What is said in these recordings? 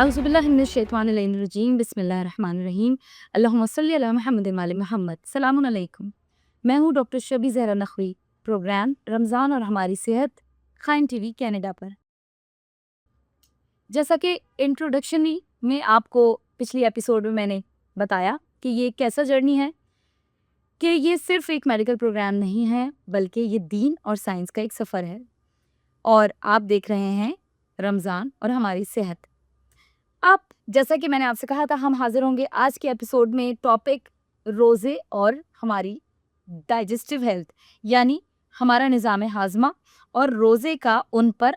अऊज़ुबिल्लाहिमिनश्शैतानिर्रजीम बिस्मिल्लाहिर्रहमानिर्रहीम अल्लाहुम्मा सल्ली अला मुहम्मद व आले मुहम्मद। सलामुन अलैकुम। मैं हूँ डॉक्टर शबी ज़हरा नक़वी। प्रोग्राम रमज़ान और हमारी सेहत ख़ाइन टीवी कनाडा पर। जैसा कि इंट्रोडक्शन में आपको पिछली एपिसोड में मैंने बताया कि ये एक कैसा जर्नी है, कि ये सिर्फ एक मेडिकल प्रोग्राम नहीं है बल्कि ये दीन और साइंस का एक सफ़र है। और आप देख रहे हैं रमज़ान और हमारी सेहत। अब जैसा कि मैंने आपसे कहा था, हम हाजिर होंगे आज के एपिसोड में टॉपिक रोज़े और हमारी डाइजेस्टिव हेल्थ, यानी हमारा निज़ाम हाज़मा और रोज़े का उन पर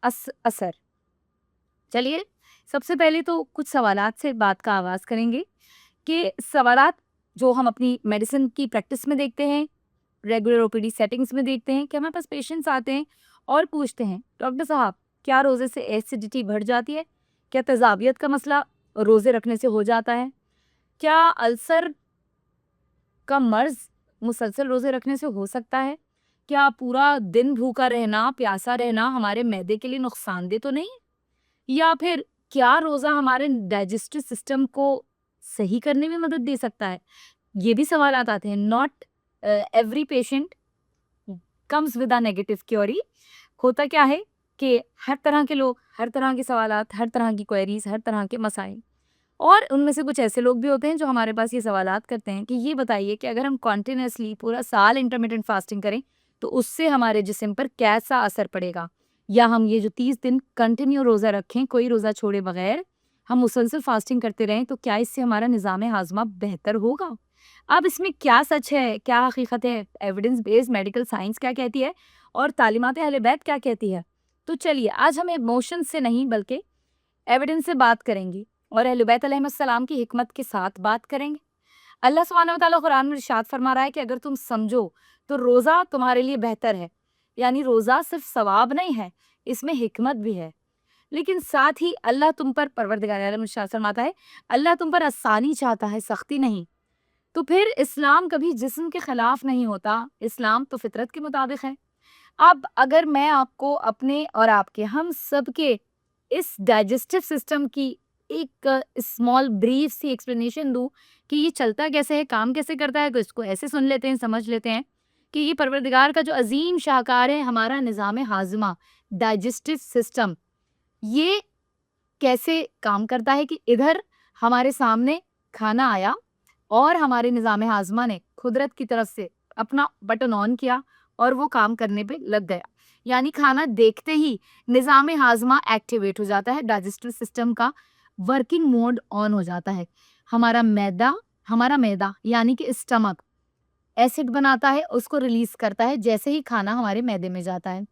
असर। चलिए, सबसे पहले तो कुछ सवालात से बात का आगाज़ करेंगे कि सवालात जो हम अपनी मेडिसिन की प्रैक्टिस में देखते हैं, रेगुलर ओपीडी सेटिंग्स में देखते हैं कि हमारे पास पेशेंट्स आते हैं और पूछते हैं, डॉक्टर साहब क्या रोज़े से एसिडिटी बढ़ जाती है? क्या तेज़ाबियत का मसला रोज़े रखने से हो जाता है? क्या अल्सर का मर्ज़ मुसलसल रोज़े रखने से हो सकता है? क्या पूरा दिन भूखा रहना, प्यासा रहना हमारे मैदे के लिए नुकसानदेह तो नहीं है? या फिर क्या रोज़ा हमारे डाइजेस्टिव सिस्टम को सही करने में मदद दे सकता है? ये भी सवालात आते हैं। Not every patient comes with a negative query. होता क्या है कि हर तरह के लोग, हर तरह के सवालात, हर तरह की क्वेरीज, हर तरह के मसाइल, और उनमें से कुछ ऐसे लोग भी होते हैं जो हमारे पास ये सवालात करते हैं कि ये बताइए कि अगर हम कॉन्टिन्यूसली पूरा साल इंटरमिटेंट फास्टिंग करें तो उससे हमारे जिस्म पर कैसा असर पड़ेगा, या हम ये जो 30 दिन कंटिन्यू रोज़ा रखें, कोई रोज़ा छोड़े बगैर हम मुसलसल फास्टिंग करते रहें, तो क्या इससे हमारा निज़ाम हाज़मा बेहतर होगा? अब इसमें क्या सच है, क्या हकीकत है, एविडेंस बेस्ड मेडिकल साइंस क्या कहती है और तालीमात अहले बैत क्या कहती है? तो चलिए, आज हम इमोशन से नहीं बल्कि एविडेंस से बात करेंगे और अहले बैत अलैहिस्सलाम की हिकमत के साथ बात करेंगे। अल्लाह सुब्हानहू व तआला कुरान में इरशाद फरमा रहा है कि अगर तुम समझो तो रोज़ा तुम्हारे लिए बेहतर है। यानी रोज़ा सिर्फ सवाब नहीं है, इसमें हिकमत भी है। लेकिन साथ ही अल्लाह तुम पर, परवरदिगार आलम इरशाद फरमाता है, अल्लाह तुम पर आसानी चाहता है, सख्ती नहीं। तो फिर इस्लाम कभी जिस्म के खिलाफ नहीं होता, इस्लाम तो फितरत के मुताबिक है। अब अगर मैं आपको अपने और आपके, हम सब के इस डाइजेस्टिव सिस्टम की एक स्मॉल ब्रीफ सी एक्सप्लेनेशन दूं कि ये चलता कैसे है, काम कैसे करता है, तो इसको ऐसे सुन लेते हैं, समझ लेते हैं कि ये परवरदिगार का जो अजीम शाहकार है, हमारा निज़ाम हाज़मा, डाइजेस्टिव सिस्टम, ये कैसे काम करता है कि इधर हमारे सामने खाना आया और हमारे निज़ाम हाज़मा ने कुदरत की तरफ से अपना बटन ऑन किया और वो काम करने पे लग गया। यानी खाना देखते ही निज़ाम हाज़मा एक्टिवेट हो जाता है, डाइजेस्टिव सिस्टम का वर्किंग मोड ऑन हो जाता है। हमारा मैदा यानी कि स्टमक एसिड बनाता है, उसको रिलीज़ करता है जैसे ही खाना हमारे मैदे में जाता है।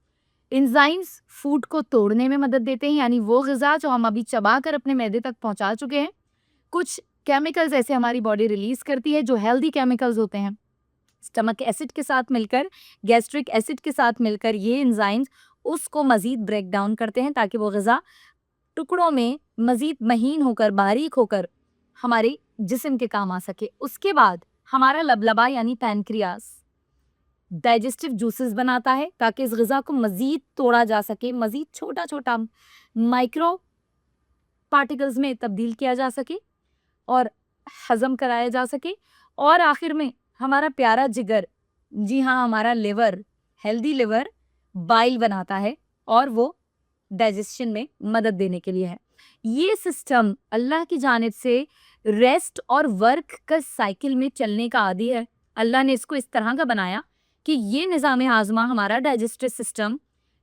एंजाइम्स फूड को तोड़ने में मदद देते हैं, यानी वो ग़िज़ा जो हम अभी चबाकर अपने मैदे तक पहुँचा चुके हैं, कुछ केमिकल्स ऐसे हमारी बॉडी रिलीज़ करती है जो हेल्दी केमिकल्स होते हैं। स्टमक एसिड के साथ मिलकर, गैस्ट्रिक एसिड के साथ मिलकर ये एंजाइम्स उसको मज़ीद ब्रेक डाउन करते हैं ताकि वो ग़िज़ा टुकड़ों में मज़ीद महीन होकर, बारीक होकर हमारे जिस्म के काम आ सके। उसके बाद हमारा लबलबा यानी पैनक्रियास डाइजेस्टिव जूसेस बनाता है ताकि इस ग़िज़ा को मज़ीद तोड़ा जा सके, मज़ीद छोटा-छोटा माइक्रो पार्टिकल्स में तब्दील किया जा सके और हज़म कराया जा सके। और आखिर में हमारा प्यारा जिगर, जी हाँ, हमारा लिवर, हेल्दी लिवर बाइल बनाता है और वो डाइजेशन में मदद देने के लिए है। ये सिस्टम अल्लाह की जानिब से रेस्ट और वर्क का साइकिल में चलने का आदी है। अल्लाह ने इसको इस तरह का बनाया कि ये निज़ाम हाज़मा, हमारा डाइजेस्टिव सिस्टम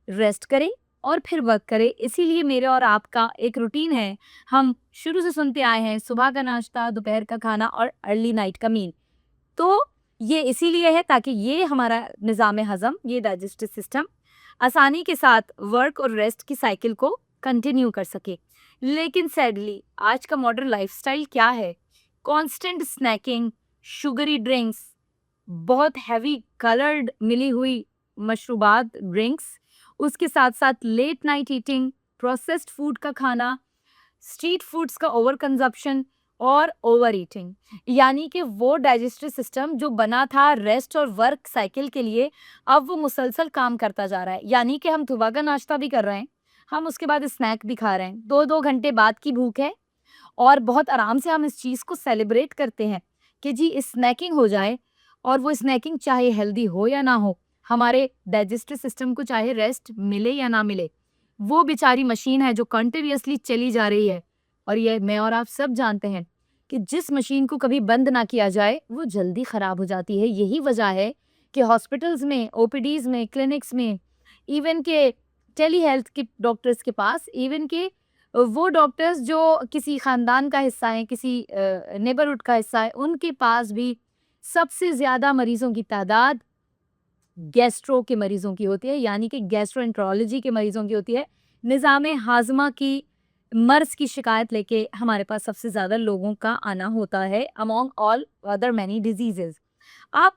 रेस्ट करे और फिर वर्क करे। इसीलिए मेरे और आपका एक रूटीन है, हम शुरू से सुनते आए हैं, सुबह का नाश्ता, दोपहर का खाना और अर्ली नाइट का मील। तो ये इसीलिए है ताकि ये हमारा निज़ाम हज़म, ये डाइजेस्टिव सिस्टम आसानी के साथ वर्क और रेस्ट की साइकिल को कंटिन्यू कर सके। लेकिन सैडली आज का मॉडर्न लाइफस्टाइल क्या है? कांस्टेंट स्नैकिंग, शुगरी ड्रिंक्स, बहुत हैवी कलर्ड मिली हुई मशरूबात ड्रिंक्स, उसके साथ साथ late night eating, processed food का खाना, स्ट्रीट फूड्स का ओवर कंजप्शन और ओवर ईटिंग। यानी कि वो डाइजेस्टिव सिस्टम जो बना था रेस्ट और वर्क साइकिल के लिए, अब वो मुसलसल काम करता जा रहा है। यानी कि हम सुबह का नाश्ता भी कर रहे हैं, हम उसके बाद स्नैक भी खा रहे हैं, 2-2 घंटे बाद की भूख है और बहुत आराम से हम इस चीज़ को सेलिब्रेट करते हैं कि जी स्नैकिंग हो जाए और वो स्नैकिंग चाहे हेल्दी हो या ना हो, हमारे डाइजेस्टिव सिस्टम को चाहे रेस्ट मिले या ना मिले, वो बेचारी मशीन है जो कंटिन्यूअसली चली जा रही है और ये मैं और आप सब जानते हैं कि जिस मशीन को कभी बंद ना किया जाए, वो जल्दी खराब हो जाती है। यही वजह है कि हॉस्पिटल्स में, ओपीडीज़ में, क्लिनिक्स में, इवन के टेली हेल्थ के डॉक्टर्स के पास, इवन के वो डॉक्टर्स जो किसी खानदान का हिस्सा हैं, किसी नेबरहुड का हिस्सा है, उनके पास भी सबसे ज़्यादा मरीज़ों की तादाद गैस्ट्रो के मरीज़ों की होती है, यानी कि गैस्ट्रोएंटरोलॉजी के मरीज़ों की होती है। निज़ामे हाज़मा की मर्ज़ की शिकायत लेके हमारे पास सबसे ज़्यादा लोगों का आना होता है among all other many diseases. आप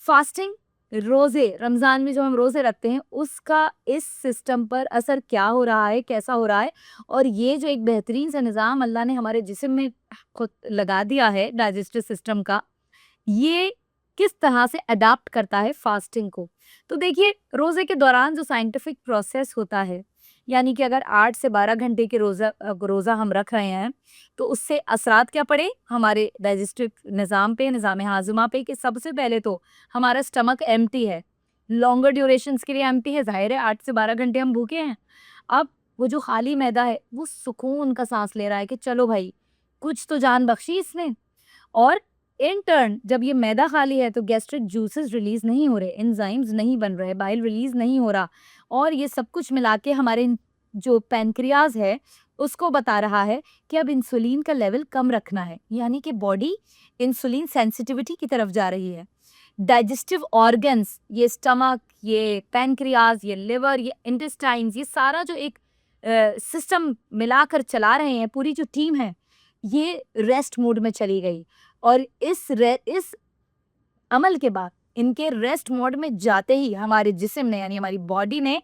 फास्टिंग, रोज़े, रमज़ान में जो हम रोज़े रखते हैं, उसका इस सिस्टम पर असर क्या हो रहा है, कैसा हो रहा है? और ये जो एक बेहतरीन सा निज़ाम अल्लाह ने हमारे जिस्म में खुद लगा दिया है डाइजेस्टिव सिस्टम का, ये किस तरह से अडॉप्ट करता है फास्टिंग को। तो देखिए, रोज़े के दौरान जो साइंटिफिक प्रोसेस होता है, यानी कि अगर 8 से 12 घंटे के रोज़ा हम रख रहे हैं, तो उससे असरात क्या पड़े हमारे डाइजेस्टिव निज़ाम पे, निज़ाम हाज़िमा पे कि सबसे पहले तो हमारा स्टमक एम्प्टी है, लॉन्गर ड्यूरेशंस के लिए एम्प्टी है, ज़ाहिर है 8 से 12 घंटे हम भूखे हैं। अब वो जो खाली मैदा है, वो सुकून का साँस ले रहा है कि चलो भाई, कुछ तो जान बख्शी इसने। और इन टर्न जब ये मैदा खाली है तो गैस्ट्रिक जूसेस रिलीज नहीं हो रहे, एंजाइम्स नहीं बन रहे, बाइल रिलीज नहीं हो रहा और ये सब कुछ मिला के हमारे जो पैनक्रियाज है उसको बता रहा है कि अब इंसुलिन का लेवल कम रखना है, यानी कि बॉडी इंसुलिन सेंसिटिविटी की तरफ जा रही है। डाइजेस्टिव ऑर्गन्स, ये स्टमक, ये पैनक्रियाज, ये लिवर, ये इंटेस्टाइन्स, ये सारा जो एक सिस्टम मिलाकर चला रहे हैं, पूरी जो टीम है, ये रेस्ट मोड में चली गई और इस अमल के बाद इनके रेस्ट मोड में जाते ही हमारे जिस्म ने, यानी हमारी बॉडी ने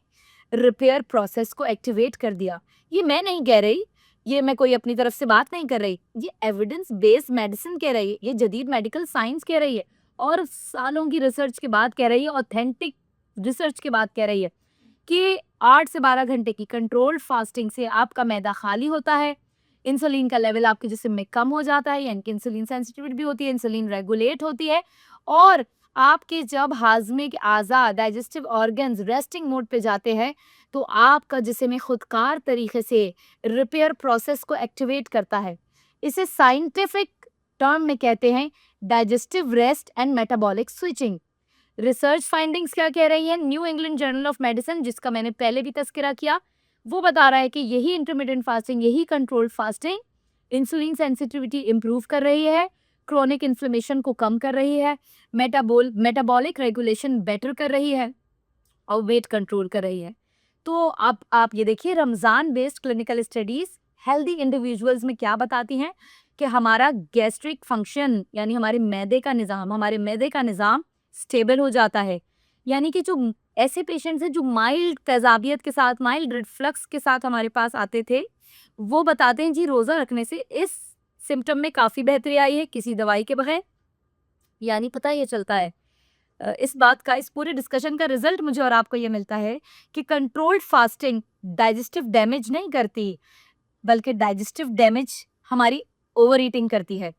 रिपेयर प्रोसेस को एक्टिवेट कर दिया। ये मैं नहीं कह रही, ये मैं कोई अपनी तरफ से बात नहीं कर रही, ये एविडेंस बेस्ड मेडिसिन कह रही है, ये जदीद मेडिकल साइंस कह रही है और सालों की रिसर्च के बाद कह रही है, ऑथेंटिक रिसर्च के बाद कह रही है कि 8 से 12 घंटे की कंट्रोल्ड फास्टिंग से आपका मैदा खाली होता है, इंसुलिन का लेवल आपके जिस्म में कम हो जाता है, यानी कि इंसुलिन सेंसिटिविटी भी होती है, इंसुलिन रेगुलेट होती है और आपके जब हाजमे के आज़ा, डाइजेस्टिव ऑर्गन्स रेस्टिंग मोड पे जाते हैं, तो आपका जिस्म में खुदकार तरीके से रिपेयर प्रोसेस को एक्टिवेट करता है। इसे साइंटिफिक टर्म में कहते हैं digestive rest and metabolic switching. Research findings क्या कह रही है? New England journal of medicine, जिसका मैंने पहले भी तज़किरा किया, वो बता रहा है कि यही इंटरमिटेंट फास्टिंग, यही controlled fasting insulin sensitivity improve कर रही है, क्रोनिक इन्फ्लेमेशन को कम कर रही है, मेटाबॉलिक रेगुलेशन बेटर कर रही है और वेट कंट्रोल कर रही है। तो अब आप ये देखिए, Ramzan based clinical studies healthy individuals में क्या बताती हैं कि हमारा गैस्ट्रिक फंक्शन, यानी हमारे मैदे का निज़ाम स्टेबल हो जाता है। यानी कि जो ऐसे पेशेंट्स हैं जो माइल्ड तेज़ाबियत के साथ, माइल्ड रिफ्लक्स के साथ हमारे पास आते थे, वो बताते हैं जी रोज़ा रखने से इस सिम्पटम में काफ़ी बेहतरी आई है किसी दवाई के बगैर। यानी पता ये चलता है इस बात का, इस पूरे डिस्कशन का रिजल्ट मुझे और आपको ये मिलता है कि कंट्रोल्ड फास्टिंग डाइजेस्टिव डैमेज नहीं करती, बल्कि डाइजेस्टिव डैमेज हमारी ओवर ईटिंग करती है।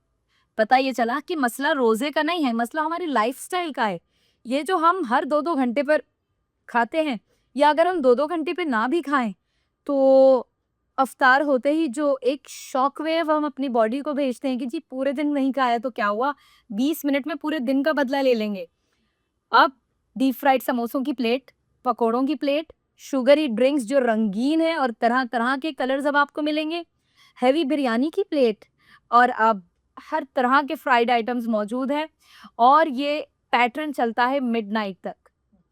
पता ये चला कि मसला रोज़े का नहीं है, मसला हमारी लाइफ़स्टाइल का है। ये जो हम हर 2-2 घंटे पर खाते हैं, या अगर हम 2-2 घंटे पे ना भी खाएँ, तो अफ्तार होते ही जो एक शॉक वेव हम अपनी बॉडी को भेजते हैं कि जी पूरे दिन नहीं खाया तो क्या हुआ, 20 मिनट में पूरे दिन का बदला ले लेंगे। अब डीप फ्राइड समोसों की प्लेट, पकोड़ों की प्लेट, शुगरी ड्रिंक्स जो रंगीन है और तरह-तरह के कलर्स अब आपको मिलेंगे, हेवी बिरयानी की प्लेट और अब हर तरह के फ्राइड आइटम्स मौजूद हैं और ये पैटर्न चलता है मिडनाइट तक।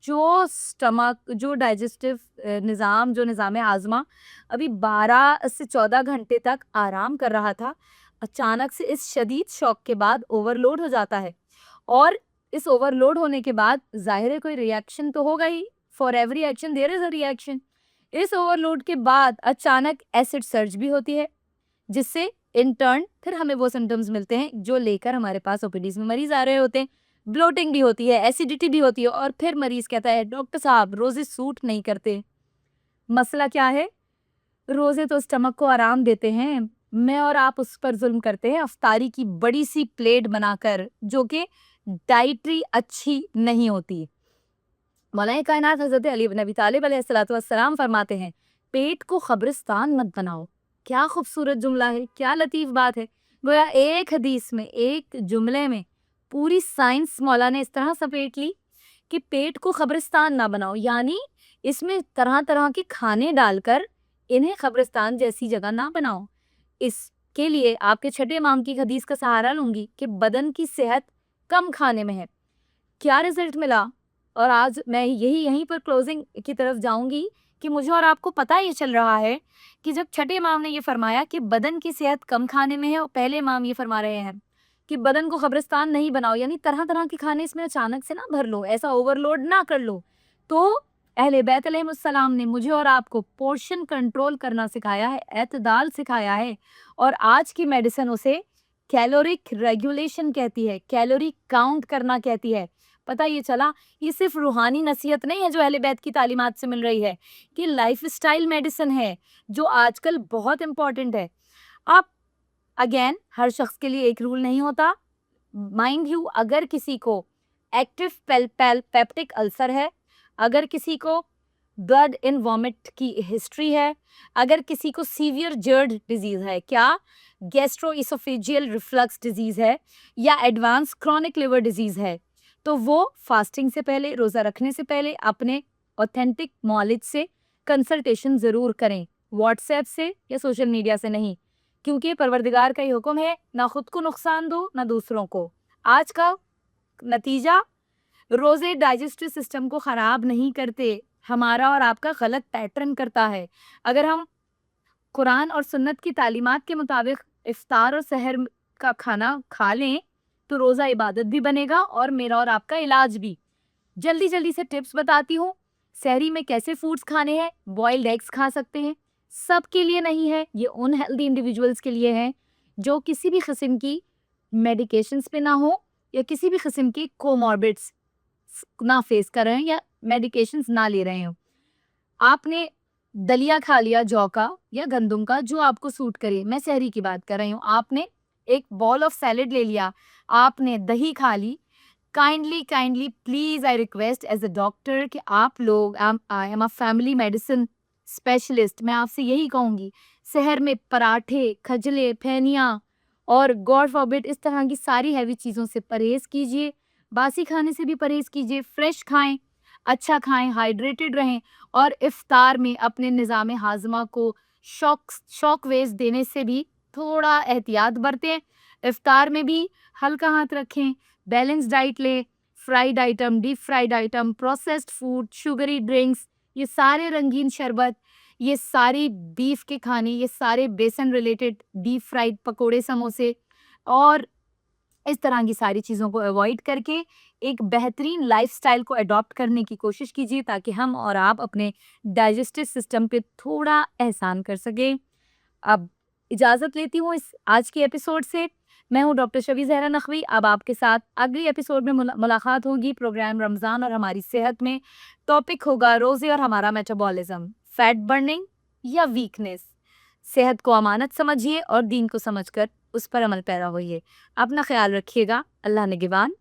जो स्टमक, जो डाइजेस्टिव निज़ाम, जो निज़ाम हाज़मा अभी 12 से 14 घंटे तक आराम कर रहा था, अचानक से इस शदीद शॉक के बाद ओवरलोड हो जाता है और इस ओवरलोड होने के बाद ज़ाहिर है कोई रिएक्शन तो होगा ही, for every action there is a reaction. इस ओवरलोड के बाद अचानक एसिड सर्ज भी होती है, जिससे इन टर्न फिर हमें वो सिम्पटम्स मिलते हैं जो लेकर हमारे पास ओपीडीज़ में मरीज़ आ रहे होते हैं। ब्लोटिंग भी होती है, एसिडिटी भी होती है और फिर मरीज़ कहता है डॉक्टर साहब रोज़े सूट नहीं करते। मसला क्या है? रोजे तो स्टमक को आराम देते हैं, मैं और आप उस पर जुल्म करते हैं अफ्तारी की बड़ी सी प्लेट बनाकर, जो कि डाइटरी अच्छी नहीं होती। मौलाए कायनात हजरत अली इब्न अबी तालिब अलैहिस्सलातु वस्सलाम फरमाते हैं, पेट को कब्रिस्तान मत बनाओ। क्या खूबसूरत जुमला है, क्या लतीफ बात है। गोया एक हदीस में, एक जुमले में पूरी साइंस मौला ने इस तरह सपेट ली कि पेट को कब्रिस्तान ना बनाओ, यानी इसमें तरह तरह के खाने डालकर इन्हें कब्रिस्तान जैसी जगह ना बनाओ। इसके लिए आपके छठे इमाम की हदीस का सहारा लूंगी कि बदन की सेहत कम खाने में है। क्या रिजल्ट मिला? और आज मैं यहीं पर क्लोजिंग की तरफ जाऊंगी कि मुझे और आपको पता ये चल रहा है कि जब छठे इमाम ने ये फरमाया कि बदन की सेहत कम खाने में है, और पहले इमाम ये फरमा रहे हैं कि बदन को कब्रिस्तान नहीं बनाओ, यानी तरह तरह के खाने इसमें अचानक से ना भर लो, ऐसा ओवरलोड ना कर लो। तो अहले बैत अलैहिमुस्सलाम ने मुझे और आपको पोर्शन कंट्रोल करना सिखाया है, एतदाल सिखाया है, और आज की मेडिसिन उसे कैलोरिक रेगुलेशन कहती है, कैलोरी काउंट करना कहती है। पता ये चला, ये सिर्फ रूहानी नसीहत नहीं है जो अहले बैत की तालीमात से मिल रही है, कि लाइफस्टाइल मेडिसिन है जो आजकल बहुत इंपॉर्टेंट है। आप अगेन, हर शख्स के लिए एक रूल नहीं होता। माइंड यू, अगर किसी को एक्टिव पेप्टिक अल्सर है, अगर किसी को ब्लड इन वॉमिट की हिस्ट्री है, अगर किसी को सीवियर जर्ड डिजीज है, क्या गैस्ट्रोइसोफेजियल रिफ्लक्स डिजीज है, या एडवांस क्रोनिक लिवर डिजीज है, तो वो फास्टिंग से पहले, रोज़ा रखने से पहले अपने ऑथेंटिक मौलिद से कंसल्टेशन ज़रूर करें, व्हाट्सएप से या सोशल मीडिया से नहीं, क्योंकि परवरदिगार का ये हुक्म है, ना खुद को नुकसान दो ना दूसरों को। आज का नतीजा, रोज़े डाइजेस्टिव सिस्टम को ख़राब नहीं करते, हमारा और आपका गलत पैटर्न करता है। अगर हम कुरान और सुन्नत की तालीमात के मुताबिक इफ्तार और सहर का खाना खा लें तो रोज़ा इबादत भी बनेगा और मेरा और आपका इलाज भी। जल्दी जल्दी से टिप्स बताती हूँ। सहरी में कैसे फूड्स खाने हैं। बॉइल्ड एग्स खा सकते हैं, सबके लिए नहीं है, ये उन हेल्दी इंडिविजुअल्स के लिए है जो किसी भी किस्म की मेडिकेशंस पे ना हो, या किसी भी किस्म की कोमॉर्बिड्स ना फेस कर रहे हैं, या मेडिकेशंस ना ले रहे हो। आपने दलिया खा लिया जौ का या गंदुम का, जो आपको सूट करे, मैं सहरी की बात कर रही हूँ। आपने एक बॉल ऑफ सैलेड ले लिया, आपने दही खा ली, kindly please I request as a doctor कि आप लोग, I am a family medicine specialist, मैं आपसे यही कहूंगी, शहर में पराठे, खजले, फैनिया और गॉड फॉरबिड इस तरह की सारी हैवी चीज़ों से परहेज कीजिए। बासी खाने से भी परहेज कीजिए, फ्रेश खाएं, अच्छा खाएं, हाइड्रेटेड रहें, और इफ्तार में अपने निज़ाम हाजमा को शॉक वेव्स देने से भी थोड़ा एहतियात बरतें। इफ्तार में भी हल्का हाथ रखें, बैलेंस डाइट लें, fried item, deep fried item, processed food, sugary drinks, ये सारे रंगीन शरबत, ये सारी बीफ के खाने, ये सारे बेसन रिलेटेड डीप फ्राइड पकोड़े, समोसे और इस तरह की सारी चीज़ों को अवॉइड करके एक बेहतरीन लाइफस्टाइल को अडॉप्ट करने की कोशिश कीजिए, ताकि हम और आप अपने डाइजेस्टिव सिस्टम पे थोड़ा एहसान कर सकें। अब इजाज़त लेती हूँ इस आज के एपिसोड से। मैं हूँ डॉक्टर शबी ज़हरा नकवी। अब आपके साथ अगली एपिसोड में मुलाकात होगी, प्रोग्राम रमज़ान और हमारी सेहत में। टॉपिक होगा रोज़े और हमारा मेटाबॉलिज्म, फैट बर्निंग या वीकनेस। सेहत को अमानत समझिए और दीन को समझकर उस पर अमल पैरा होइए। अपना ख्याल रखिएगा। अल्लाह निगहबान।